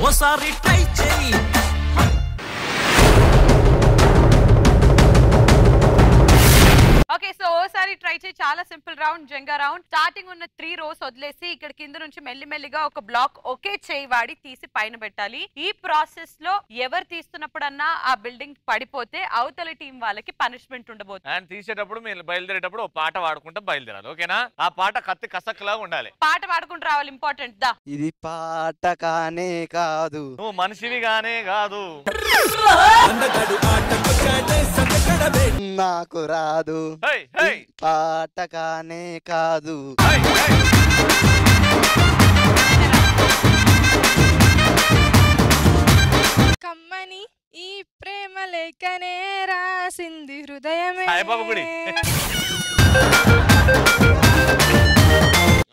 ఓసారి ట్రై చేయి. Okay so ఓసారి ట్రై చేయి. చాలా simple round, Janga round. Starting ఉన్న 3 రోస్ వదిలేసి ఇక్కడ కింద నుంచి మెల్లిమెల్లిగా ఒక బ్లాక్ ఒకే చేయి వాడి తీసి పైన పెట్టాలి. ఈ ప్రాసెస్ లో ఎవరు తీస్తున్నప్పుడన్నా ఆ బిల్డింగ్ పడిపోతే అవతలి టీం వాళ్ళకి పనిష్మెంట్ ఉండబోతుంది. అండ్ తీసేటప్పుడు మీరు బయలుదేరేటప్పుడు పాట పాడుకుంటా బయలుదేరాలి. ఓకేనా? ఆ పాట కత్తి కసక్లాగా ఉండాలి. పాట పాడుకుంటూ రావాలి. ఇంపార్టెంట్ దా. ఇది పాట కానే కాదు, నువ్వు మనిషివిగానే కాదు, నాకు రాదు. పాట కానే కాదు. కమ్మని ఈ ప్రేమ లేఖనే రాసింది హృదయమే.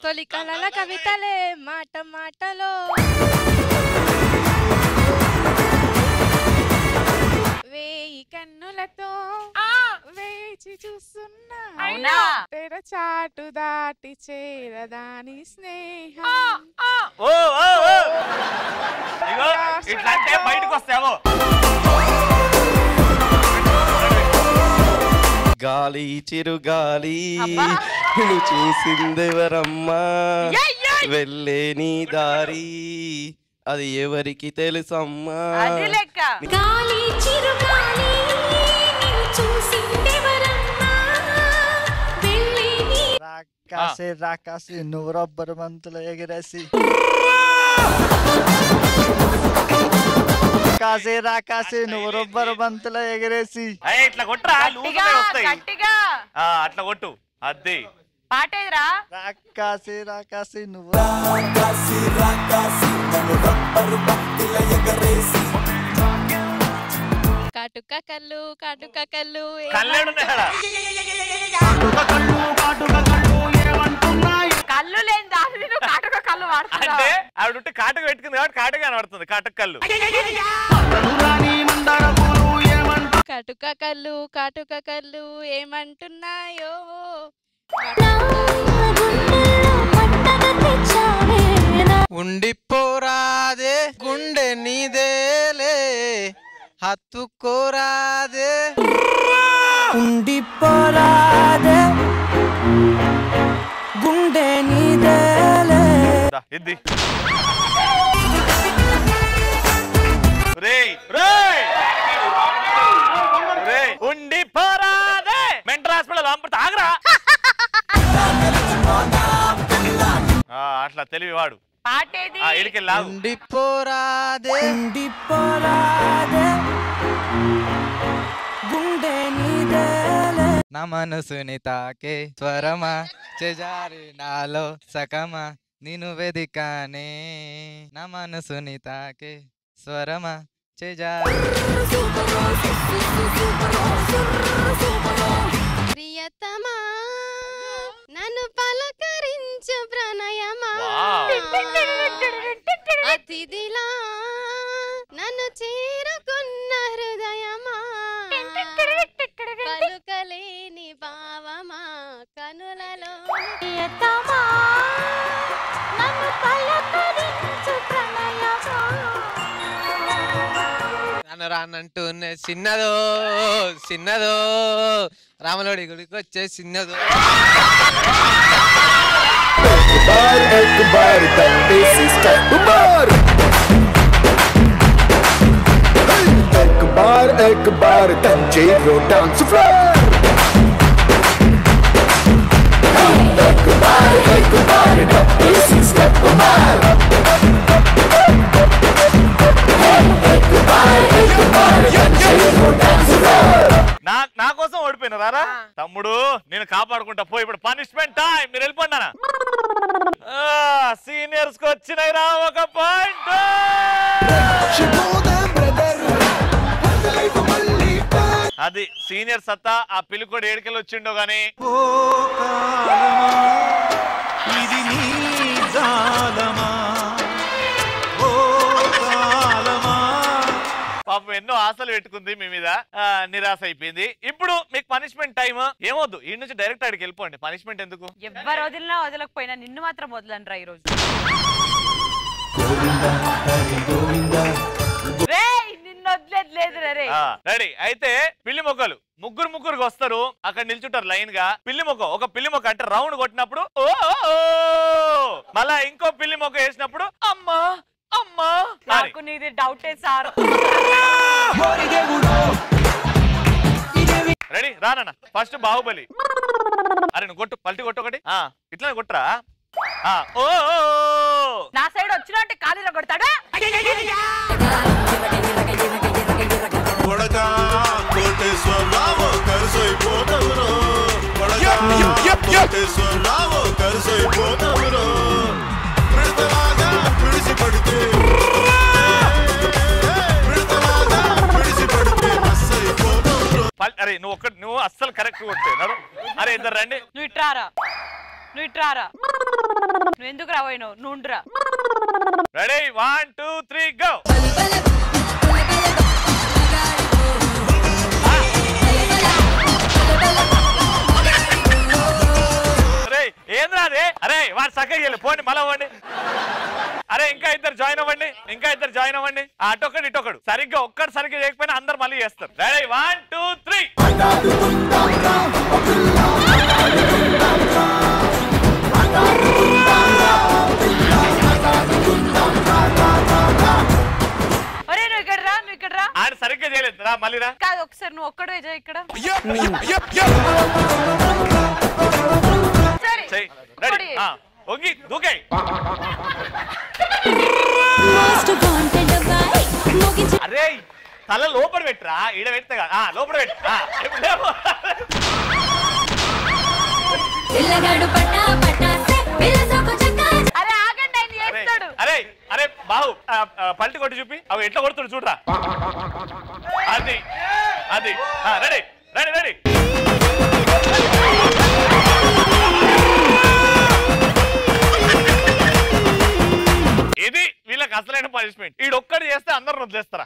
తొలి కలల కవితలే మాట మాటలో వేయి కన్నులతో వేచి చూస్తున్నా తెర చాటు దాటి చేరదాని స్నేహం. ఇట్లంటే బయటకు వస్తావో. గాలి చిరుగాలి చూసిందెవరమ్మా, వెళ్ళే నీ దారి అది ఎవరికి తెలుసమ్మా. గాలి చిరుగాలి చూసిందెవరమ్మా, వెళ్ళే నీ రాకాసి రాకాసి నువ్వు రబ్బరు బంతులు ఎగిరేసి, రాకాసి రాకాసి నువ్వు రబ్బరు బంతులు ఎగిరేసి. ఇట్లా కొట్టరా, అట్లా కొట్టు. అద్ది పాటేదిరా. రాకాసి రాకాసి నువ్వు కాటుక కళ్ళు కాటుక కళ్ళు కళ్ళు లేని దాని కాటుక కళ్ళు వాడుతున్నా. అంటే ఆవిడ కాటుక పెట్టుకుంది కాబట్టి కాటుక కనబడుతుంది. కాటుక కళ్ళు. కాటుక కళ్ళు ఏమంటున్నాయో. ఉండిపోరాదే గుండె నీదేలే, హత్తుకోరాదే. ఉండిపోరాదే గుండె నీదేలే. ఇది ఉండిపోరాదే మెంటల్ హాస్పిటల్ పంపుతా ఆగరా. అట్లా తెలివివాడు. ఉండిపోరాదే ఉండిపోరాదే గుండె నీదేలే. నా మనసుని తాకే స్వరమా చెజారి నాలో సకమా నిన్ను వెదికానే. నా మనసుని తాకే స్వరమా చెజారి. ప్రియతమా నన్ను పలకరించు ప్రణయమా, అతిథిలా నన్ను చేరుకున్న హృదయమా, పలుకలేని భావమా కనులలో. ప్రియతమా నన్ను పలకరించు ప్రణయమా. నన్ను రానంటూనే చిన్నదో చిన్నదో రామలోడి గుడికి వచ్చే చిన్నదో. एक बार दंडे से स्टेप मार, एक बार तंजीरो डांस फ्लोर, एक बार दंडे से स्टेप मार, एक बार तंजीरो डांस फ्लोर. నా కోసం ఓడిపోయినారా తమ్ముడు? నేను కాపాడుకుంటా పో. ఇప్పుడు పనిష్మెంట్ టైం. మీరు వెళ్ళిపోండి. సీనియర్స్ కి వచ్చినాయిరా ఒక పాయింట్. అది సీనియర్ సత్తా. ఆ పిలుకోడు ఏడికెళ్ళి వచ్చిండో గానీ. పాపం ఎన్నో ఆశలు పెట్టుకుంది మీ మీద, నిరాశ అయిపోయింది. ఇప్పుడు మీకు పనిష్మెంట్ టైం. ఏమొద్దు, ఈ నుంచి డైరెక్ట్ అడిగి వెళ్ళిపోండి. పనిష్మెంట్ ఎందుకు? ఎవరు వదిలినా వదలకపోయినా నిన్ను మాత్రం వదలనరా ఈ రోజు. రెడీ అయితే పిల్లి మొక్కలు ముగ్గురుకి వస్తారు, అక్కడ నిల్చుంటారు లైన్ గా. పిల్లి మొక్క ఒక పిల్లి మొక్క అంటే రౌండ్ కొట్టినప్పుడు ఓ, మళ్ళా ఇంకో పిల్లి మొక్క వేసినప్పుడు అమ్మా అమ్మా. నాకు నీది డౌటే సార్. రెడీ రానన్న. ఫస్ట్ బాహుబలి. అరే నువ్వు కొట్టు, పల్టి కొట్టు ఒకటి. ఇట్లా కొట్టరా. ఓ నా సైడ్ వచ్చినట్టు ఖాళీలో కొడతాడా? అరే నువ్వు అస్సలు కరెక్ట్ కొట్టే. అరే ఇద్దరు రండి. నువ్వు ఇట్రారా, నువ్వు ఎందుకు రాబోయినావు? నుండ్రా. Ready 1 2 3 go. ఏంద్రా అదే? అరే వాడు చక్కగా వెళ్ళి పోండి, మళ్ళా పోండి. అరే ఇంకా ఇద్దరు జాయిన్ అవ్వండి. అటొకడు ఇటొకడు. సరిగ్గా ఒక్కడు సరిగ్గా చేయకపోయినా అందరు మళ్ళీ చేస్తారు. రెడీ 1 2 3. నువ్వు ఇక్కడ రా. ఆడ సరిగ్గా చేయలేదు రా, మళ్ళీ రా. కాదు ఒకసారి నువ్వు ఒక్కడే చేయి ఇక్కడ. అరే తల లోపల పెట్టరా, ఈడ పెడతా లోపల పెట్టు. అరే అరే బాబు పల్టి కొట్టి చూపి, అవి ఎట్లా కొడుతుడు చూడరా. అది అది రెడీ రెడీ రెడీ. ఇది వీళ్ళకి అసలైన పనిష్మెంట్. ఈడొక్కడు చేస్తే అందరు వదిలేస్తారా?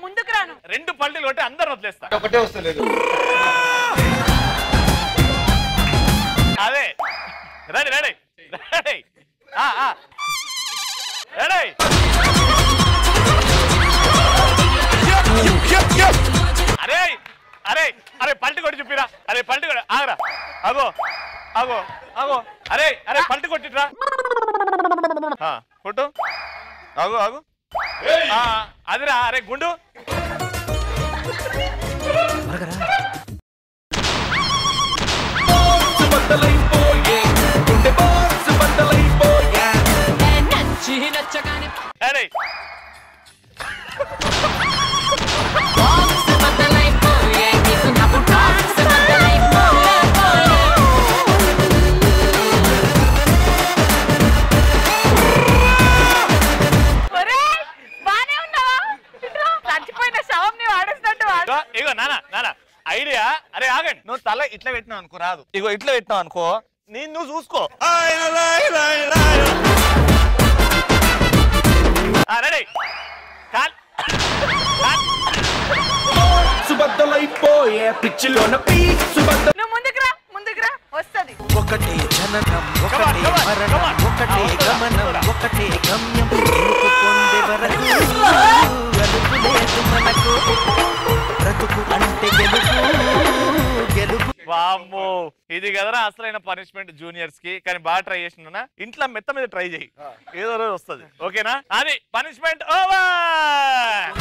ముందుకు రాను. 2 పల్టీలు కొట్టి అందరు వదిలేస్తా. ఒకటే వస్తలేదు. అదే రెడీ రెడీ రెడీ రెడీ. అరే అరే అరే పల్టి కొట్టి చూపిరా. అరే పల్టి కొట్టి ఆగరా. అగో అగో అగో. అరే అరే పల్టి కొట్టిట్రా. కొట్టు. ఆగు ఆగు. అదిరా. అరే గుండు. అరే ఇగో నానా నానా ఐడియా. అరే ఆగండి. నువ్వు తల ఇట్లా పెట్టినావు అనుకో రాదు. ఇగో ఇట్లా పెట్టినావు అనుకో, నువ్వు చూసుకో. రెడీ. సుబద్దలైపోయే పిచ్చిలోన నువ్వు ముందుకు రా వస్తది. ఒకటే జననం, ఒకటే మరణం, ఒకటే గమనం, ఒకటే గమ్యం. పొందే వరకు గలుపు లేదు మనకు. బ్రతుకు అంటే గెలుపు. వామ్మో ఇది కదరా అసలైన పనిష్మెంట్ జూనియర్స్ కి. కానీ బాగా ట్రై చేసినా. ఇంట్లో మెత్త మీద ట్రై చేయి, ఏదో రోజు వస్తుంది. ఓకేనా? అది పనిష్మెంట్ ఓవర్.